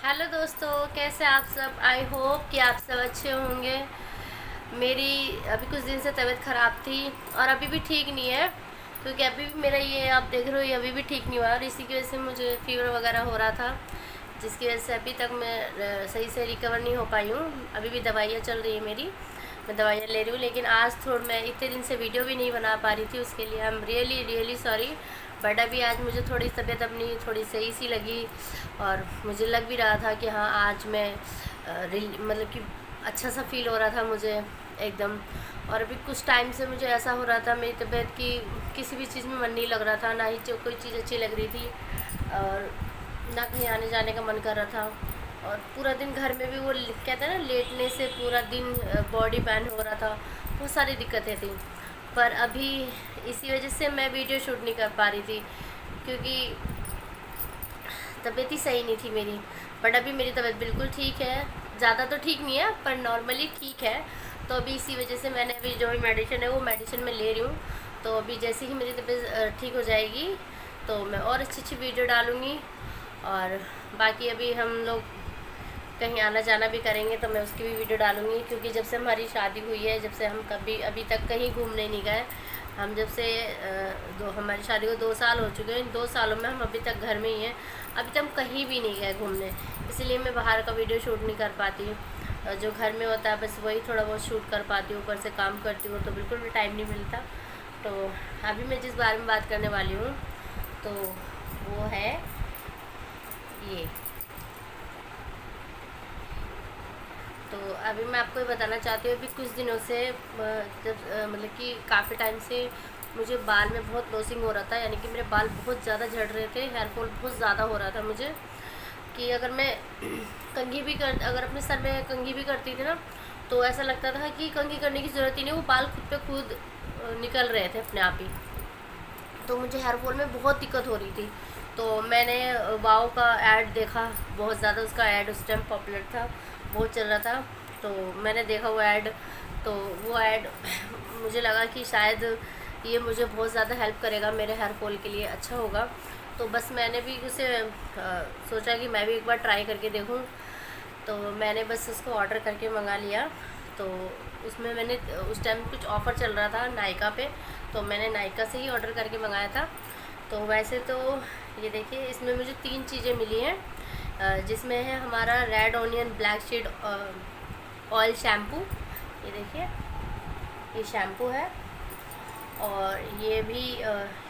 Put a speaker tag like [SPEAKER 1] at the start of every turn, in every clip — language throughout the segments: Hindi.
[SPEAKER 1] हेलो दोस्तों, कैसे आप सब। आई होप कि आप सब अच्छे होंगे। मेरी अभी कुछ दिन से तबीयत ख़राब थी और अभी भी ठीक नहीं है, क्योंकि अभी भी मेरा ये आप देख रहे हो ये अभी भी ठीक नहीं हुआ और इसी की वजह से मुझे फीवर वगैरह हो रहा था, जिसकी वजह से अभी तक मैं सही से रिकवर नहीं हो पाई हूँ। अभी भी दवाइयाँ चल रही है मेरी, मैं दवाइयाँ ले रही हूँ। लेकिन आज थोड़ा मैं इतने दिन से वीडियो भी नहीं बना पा रही थी, उसके लिए I am really really sorry. But अभी आज मुझे थोड़ी तबीयत अपनी थोड़ी सही सी लगी और मुझे लग भी रहा था कि हाँ आज मैं मतलब कि अच्छा सा फील हो रहा था मुझे एकदम। और अभी कुछ टाइम से मुझे ऐसा हो रहा था मेरी तबीयत की किसी भी चीज़ में मन नहीं लग रहा था, ना ही जो कोई चीज़ अच्छी लग रही थी और ना कहीं आने जाने का मन कर रहा था। और पूरा दिन घर में भी वो कहते हैं ना, लेटने से पूरा दिन बॉडी पेन हो रहा था, बहुत सारी दिक्कतें थी। पर अभी इसी वजह से मैं वीडियो शूट नहीं कर पा रही थी, क्योंकि तबीयत ही सही नहीं थी मेरी। बट अभी मेरी तबीयत बिल्कुल ठीक है, ज़्यादा तो ठीक नहीं है पर नॉर्मली ठीक है। तो अभी इसी वजह से मैंने अभी जो भी मेडिसिन है वो मेडिसिन मैं ले रही हूँ। तो अभी जैसे ही मेरी तबीयत ठीक हो जाएगी तो मैं और अच्छी अच्छी वीडियो डालूँगी। और बाकी अभी हम लोग कहीं आना जाना भी करेंगे तो मैं उसकी भी वीडियो डालूँगी, क्योंकि जब से हमारी शादी हुई है, जब से हम कभी अभी तक कहीं घूमने नहीं गए। हम जब से हमारी शादी को 2 साल हो चुके हैं, इन 2 सालों में हम अभी तक घर में ही हैं, अभी तक हम कहीं भी नहीं गए घूमने। इसलिए मैं बाहर का वीडियो शूट नहीं कर पाती हूँ। जो घर में होता है बस वही थोड़ा बहुत शूट कर पाती हूँ, ऊपर से काम करती हूँ तो बिल्कुल भी टाइम नहीं मिलता। तो अभी मैं जिस बारे में बात करने वाली हूँ तो वो है ये। तो अभी मैं आपको ये बताना चाहती हूँ, अभी कुछ दिनों से जब मतलब कि काफ़ी टाइम से मुझे बाल में बहुत लॉसिंग हो रहा था, यानी कि मेरे बाल बहुत ज़्यादा झड़ रहे थे, हेयर फॉल बहुत ज़्यादा हो रहा था मुझे। कि अगर मैं अगर अपने सर में कंघी भी करती थी ना, तो ऐसा लगता था कि कंघी करने की ज़रूरत ही नहीं, वो बाल खुद पे खुद निकल रहे थे अपने आप ही। तो मुझे हेयर फॉल में बहुत दिक्कत हो रही थी। तो मैंने वाओ का ऐड देखा, बहुत ज़्यादा उसका ऐड उस टाइम पॉपुलर था, बहुत चल रहा था। तो मैंने देखा वो ऐड, तो वो ऐड मुझे लगा कि शायद ये मुझे बहुत ज़्यादा हेल्प करेगा, मेरे हेयर फॉल के लिए अच्छा होगा। तो बस मैंने भी उसे सोचा कि मैं भी एक बार ट्राई करके देखूं। तो मैंने बस उसको ऑर्डर करके मंगा लिया। तो उसमें मैंने उस टाइम कुछ ऑफ़र चल रहा था नायका पे, तो मैंने नायका से ही ऑर्डर करके मंगाया था। तो वैसे तो ये देखिए, इसमें मुझे 3 चीज़ें मिली हैं, जिसमें है हमारा red onion black seed oil shampoo. ये देखिए, ये शैम्पू है। और ये भी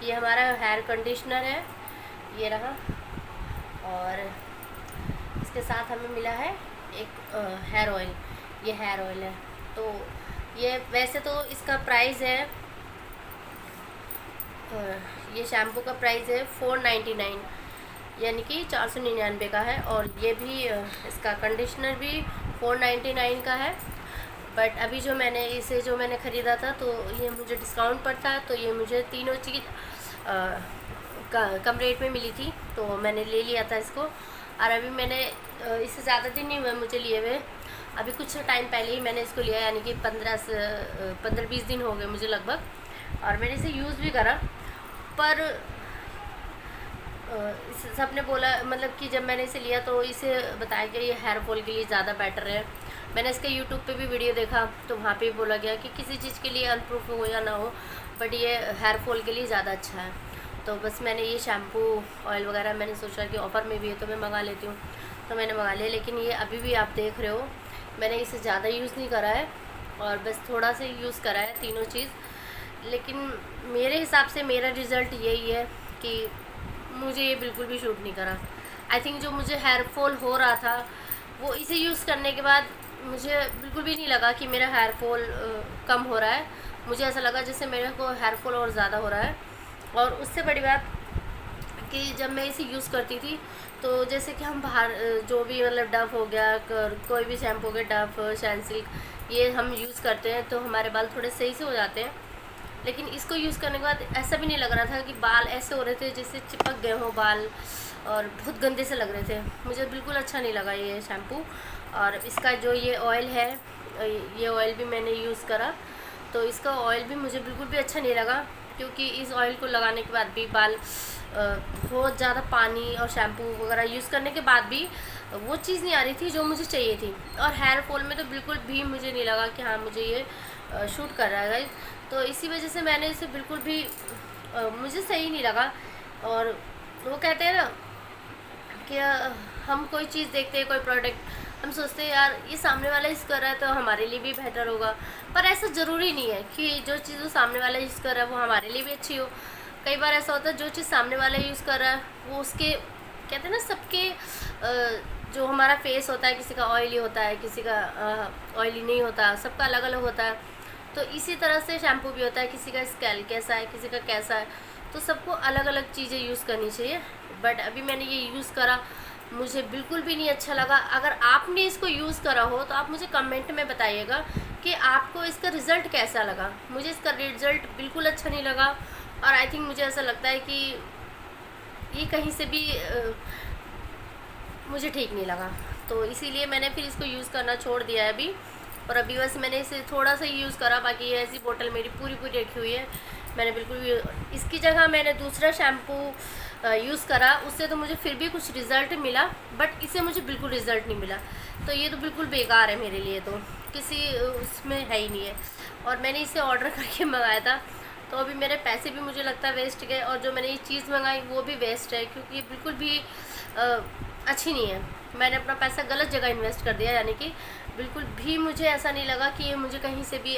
[SPEAKER 1] ये हमारा हेयर कंडीशनर है, ये रहा। और इसके साथ हमें मिला है एक हेयर ऑयल, ये हेयर ऑयल है। तो ये वैसे तो इसका प्राइस है, ये शैम्पू का प्राइस है 499, यानी कि 499 का है। और ये भी इसका कंडीशनर भी 499 का है। बट अभी जो मैंने ख़रीदा था तो ये मुझे डिस्काउंट पर था, तो ये मुझे तीनों चीज़ कम रेट में मिली थी, तो मैंने ले लिया था इसको। और अभी मैंने इससे ज़्यादा दिन नहीं हुए मुझे लिए हुए, अभी कुछ टाइम पहले ही मैंने इसको लिया, यानी कि 15-20 दिन हो गए मुझे लगभग। और मैंने इसे यूज़ भी करा। पर सब ने बोला, मतलब कि जब मैंने इसे लिया तो इसे बताया कि ये हेयर फॉल के लिए ज़्यादा बेटर है। मैंने इसके यूट्यूब पे भी वीडियो देखा, तो वहाँ पे भी बोला गया कि किसी चीज़ के लिए अनप्रूफ हो या ना हो, बट ये हेयर फॉल के लिए ज़्यादा अच्छा है। तो बस मैंने ये शैम्पू ऑयल वगैरह मैंने सोचा कि ऑफ़र में भी है तो मैं मंगा लेती हूँ, तो मैंने मंगा लिया। लेकिन ये अभी भी आप देख रहे हो, मैंने इसे ज़्यादा यूज़ नहीं करा है और बस थोड़ा सा यूज़ करा है तीनों चीज़। लेकिन मेरे हिसाब से मेरा रिज़ल्ट यही है कि मुझे ये बिल्कुल भी शूट नहीं करा। आई थिंक जो मुझे हेयर फॉल हो रहा था वो इसे यूज़ करने के बाद मुझे बिल्कुल भी नहीं लगा कि मेरा हेयर फॉल कम हो रहा है। मुझे ऐसा लगा जैसे मेरे को हेयर फॉल और ज़्यादा हो रहा है। और उससे बड़ी बात कि जब मैं इसे यूज़ करती थी तो जैसे कि हम बाहर जो भी मतलब डव हो गया, कोई भी शैम्पू हो गया, डव, सनसिल्क, ये हम यूज़ करते हैं तो हमारे बाल थोड़े सही से हो जाते हैं। लेकिन इसको यूज़ करने के बाद ऐसा भी नहीं लग रहा था कि बाल ऐसे हो रहे थे जैसे चिपक गए हों बाल, और बहुत गंदे से लग रहे थे। मुझे बिल्कुल अच्छा नहीं लगा ये शैम्पू। और इसका जो ये ऑयल है, ये ऑयल भी मैंने यूज़ करा, तो इसका ऑयल भी मुझे बिल्कुल भी अच्छा नहीं लगा, क्योंकि इस ऑयल को लगाने के बाद भी बाल बहुत ज़्यादा पानी और शैम्पू वगैरह यूज़ करने के बाद भी वो चीज़ नहीं आ रही थी जो मुझे चाहिए थी। और हेयर फॉल में तो बिल्कुल भी मुझे नहीं लगा कि हाँ मुझे ये शूट कर रहा है गाइस। तो इसी वजह से मैंने इसे बिल्कुल भी मुझे सही नहीं लगा। और वो कहते हैं ना कि हम कोई चीज़ देखते हैं, कोई प्रोडक्ट, हम सोचते हैं यार ये सामने वाला यूज़ कर रहा है तो हमारे लिए भी बेहतर होगा। पर ऐसा ज़रूरी नहीं है कि जो चीज़ वो सामने वाला यूज़ कर रहा है वो हमारे लिए भी अच्छी हो। कई बार ऐसा होता है जो चीज़ सामने वाला यूज़ कर रहा है वो उसके कहते हैं ना सबके जो हमारा फेस होता है, किसी का ऑयली होता है, किसी का ऑयली नहीं होता, सबका अलग अलग होता है। तो इसी तरह से शैम्पू भी होता है, किसी का स्केल कैसा है, किसी का कैसा है। तो सबको अलग अलग चीज़ें यूज़ करनी चाहिए। बट अभी मैंने ये यूज़ करा, मुझे बिल्कुल भी नहीं अच्छा लगा। अगर आपने इसको यूज़ करा हो तो आप मुझे कमेंट में बताइएगा कि आपको इसका रिज़ल्ट कैसा लगा। मुझे इसका रिज़ल्ट बिल्कुल अच्छा नहीं लगा। और आई थिंक मुझे ऐसा लगता है कि ये कहीं से भी मुझे ठीक नहीं लगा। तो इसीलिए मैंने फिर इसको यूज़ करना छोड़ दिया है अभी। और अभी बस मैंने इसे थोड़ा सा ही यूज़ करा, बाकी ये ऐसी बोतल मेरी पूरी पूरी रखी हुई है। मैंने बिल्कुल भी इसकी जगह मैंने दूसरा शैम्पू यूज़ करा, उससे तो मुझे फिर भी कुछ रिज़ल्ट मिला, बट इससे मुझे बिल्कुल रिज़ल्ट नहीं मिला। तो ये तो बिल्कुल बेकार है मेरे लिए, तो किसी उसमें है ही नहीं है। और मैंने इसे ऑर्डर करके मंगाया था, तो अभी मेरे पैसे भी मुझे लगता है वेस्ट गए, और जो मैंने ये चीज़ मंगाई वो भी वेस्ट है, क्योंकि बिल्कुल भी अच्छी नहीं है। मैंने अपना पैसा गलत जगह इन्वेस्ट कर दिया, यानी कि बिल्कुल भी मुझे ऐसा नहीं लगा कि ये मुझे कहीं से भी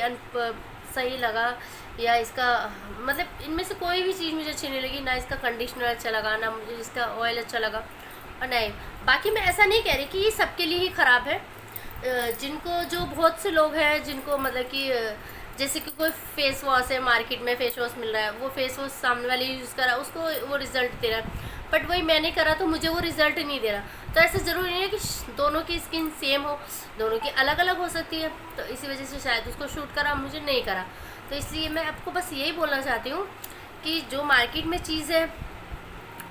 [SPEAKER 1] सही लगा, या इसका मतलब इनमें से कोई भी चीज़ मुझे अच्छी नहीं लगी। ना इसका कंडीशनर अच्छा लगा, ना मुझे इसका ऑयल अच्छा लगा। और नहीं, बाकी मैं ऐसा नहीं कह रही कि ये सबके लिए ही ख़राब है। जिनको जो बहुत से लोग हैं जिनको मतलब कि जैसे कि कोई फेस वॉश है, मार्केट में फेस वॉश मिल रहा है, वो फेस वॉश सामने वाले यूज़ करा, उसको वो रिज़ल्ट दे रहा है, बट वही मैंने करा तो मुझे वो रिज़ल्ट नहीं दे रहा। तो ऐसा ज़रूरी नहीं है कि दोनों की स्किन सेम हो, दोनों की अलग अलग हो सकती है। तो इसी वजह से शायद उसको शूट करा, मुझे नहीं करा। तो इसलिए मैं आपको बस यही बोलना चाहती हूँ कि जो मार्केट में चीज़ है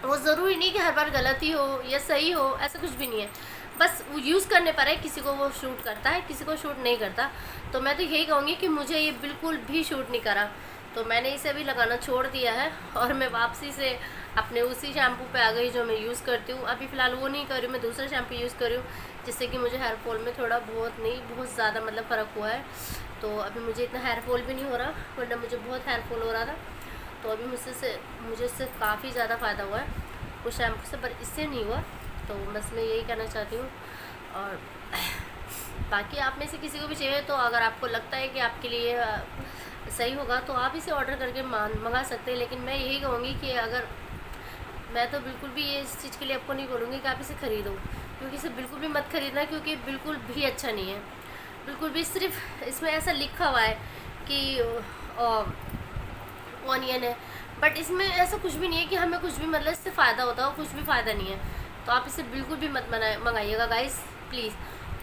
[SPEAKER 1] वो ज़रूरी नहीं कि हर बार गलत ही हो या सही हो, ऐसा कुछ भी नहीं है। बस वो यूज़ करने पर है, किसी को वो शूट करता है, किसी को शूट नहीं करता। तो मैं तो यही कहूँगी कि मुझे ये बिल्कुल भी शूट नहीं करा, तो मैंने इसे भी लगाना छोड़ दिया है। और मैं वापसी से अपने उसी शैम्पू पे आ गई जो मैं यूज़ करती हूँ। अभी फ़िलहाल वो नहीं कर रही हूँ, मैं दूसरा शैम्पू यूज़ कर रही हूँ, जिससे कि मुझे हेयर फॉल में थोड़ा बहुत नहीं, बहुत ज़्यादा मतलब फ़र्क हुआ है। तो अभी मुझे इतना हेयर फॉल भी नहीं हो रहा, वरना मुझे बहुत हेयर फॉल हो रहा था। तो अभी मुझे इससे काफ़ी ज़्यादा फ़ायदा हुआ है उस शैम्पू से, पर इससे नहीं हुआ। तो बस मैं यही कहना चाहती हूँ। और बाकी आप में से किसी को भी चाहिए तो अगर आपको लगता है कि आपके लिए सही होगा तो आप इसे ऑर्डर करके मंगा सकते हैं। लेकिन मैं यही कहूँगी कि अगर मैं तो बिल्कुल भी ये इस चीज़ के लिए आपको नहीं बोलूँगी कि आप इसे ख़रीदो, क्योंकि इसे बिल्कुल भी मत ख़रीदना, क्योंकि बिल्कुल भी अच्छा नहीं है। बिल्कुल भी, सिर्फ इसमें ऐसा लिखा हुआ है कि ऑनियन है, बट इसमें ऐसा कुछ भी नहीं है कि हमें कुछ भी मतलब इससे फ़ायदा होता हो, कुछ भी फ़ायदा नहीं है। तो आप इसे बिल्कुल भी मत मंगाइएगा गाइस, प्लीज़।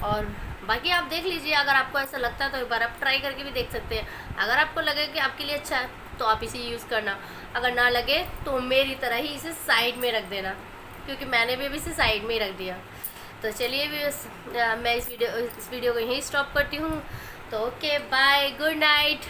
[SPEAKER 1] और बाकी आप देख लीजिए, अगर आपको ऐसा लगता है तो एक बार आप ट्राई करके भी देख सकते हैं। अगर आपको लगे कि आपके लिए अच्छा है तो आप इसे यूज़ करना, अगर ना लगे तो मेरी तरह ही इसे साइड में रख देना, क्योंकि मैंने भी अभी इसे साइड में ही रख दिया। तो चलिए मैं इस वीडियो को यहीं स्टॉप करती हूँ। तो ओके, बाय, गुड नाइट।